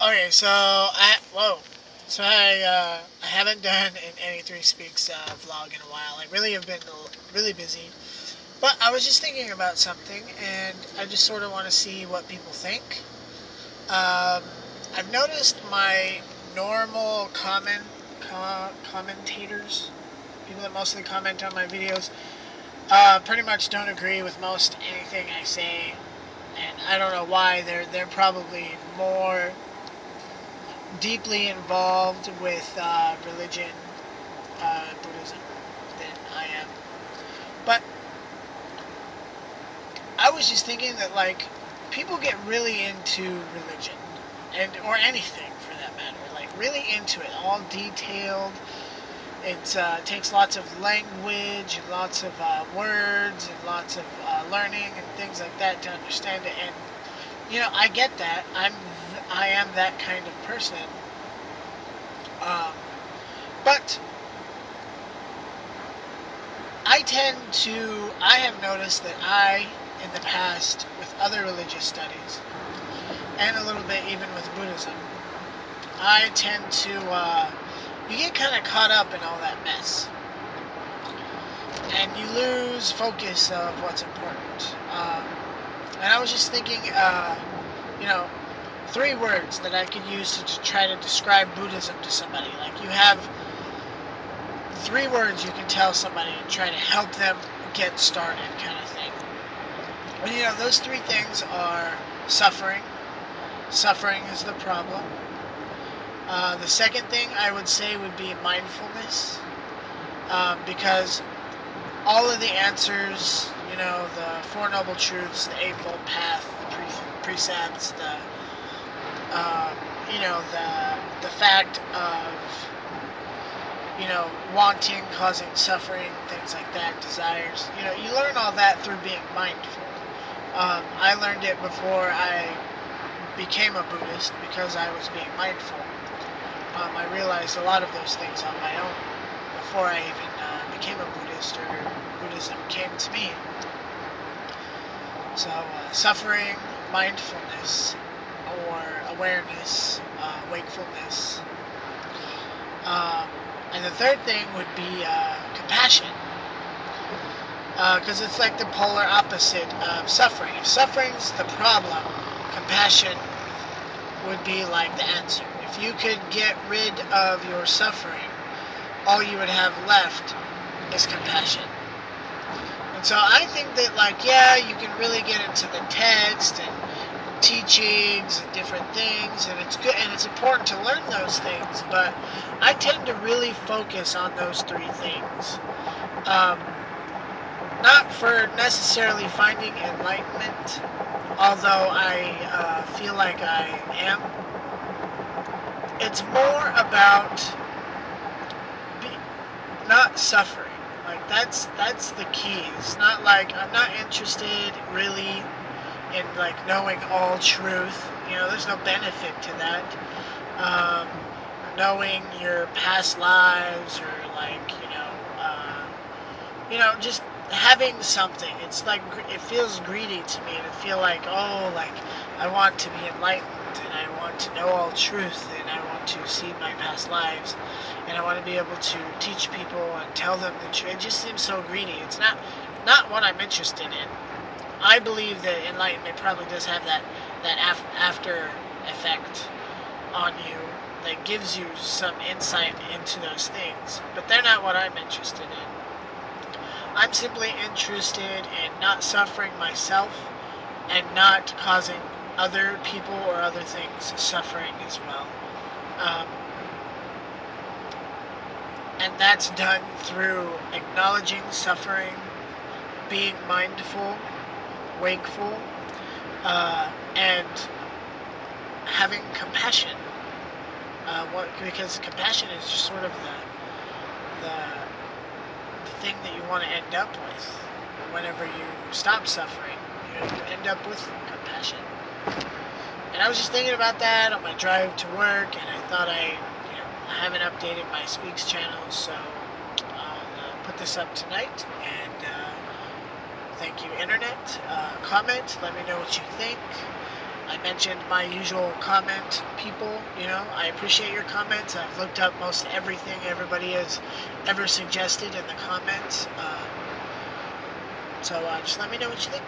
Okay, so I haven't done an Any Three Speaks vlog in a while. I really have been really busy, but I was just thinking about something, and I just sort of want to see what people think. Um, I've noticed my normal commentators, people that mostly comment on my videos, pretty much don't agree with most anything I say, and I don't know why. They're probably more deeply involved with religion, Buddhism, than I am. But I was just thinking that like people get really into religion and or anything for that matter, like really into it, all detailed. It takes lots of language and lots of words and lots of learning and things like that to understand it. And I get that. I am that kind of person. Um, but I have noticed that in the past, with other religious studies, and a little bit even with Buddhism, I tend to, you get kind of caught up in all that mess. And you lose focus of what's important. And I was just thinking, you know, 3 words that I could use to try to describe Buddhism to somebody. Like you have 3 words you can tell somebody and try to help them get started, kind of thing. And those 3 things are suffering. Suffering is the problem. The second thing I would say would be mindfulness, because all of the answers, the Four Noble Truths, the Eightfold Path, the precepts, uh, the fact of wanting, causing suffering, things like that, desires. You learn all that through being mindful. I learned it before I became a Buddhist because I was being mindful. I realized a lot of those things on my own before I even became a Buddhist or Buddhism came to me. So suffering, mindfulness, or awareness, wakefulness. And the third thing would be compassion, because it's like the polar opposite of suffering. If suffering's the problem, compassion would be like the answer. If you could get rid of your suffering, all you would have left is compassion. And so I think that, you can really get into the text and teachings and different things, and it's good and it's important to learn those things, but I tend to really focus on those 3 things. Not for necessarily finding enlightenment, although I feel like I am. It's more about not suffering. Like that's the key. It's not like I'm not interested really in knowing all truth. There's no benefit to that. Um, Knowing your past lives or just having something. It's like it feels greedy to me to feel like, oh, like I want to be enlightened and I want to know all truth and I want to see my past lives and I want to be able to teach people and tell them the truth. It just seems so greedy. It's not what I'm interested in. I believe that enlightenment probably does have that after effect on you that gives you some insight into those things, but they're not what I'm interested in. I'm simply interested in not suffering myself and not causing other people or other things suffering as well. Um, and that's done through acknowledging suffering, being mindful, wakeful, and having compassion. Because compassion is just sort of the thing that you want to end up with whenever you stop suffering. You end up with compassion. And I was just thinking about that on my drive to work, and I thought I haven't updated my Speaks channel, so I'll put this up tonight. And thank you, Internet. Comment. Let me know what you think. I mentioned my usual comment people. I appreciate your comments. I've looked up most everything everybody has ever suggested in the comments. So just let me know what you think.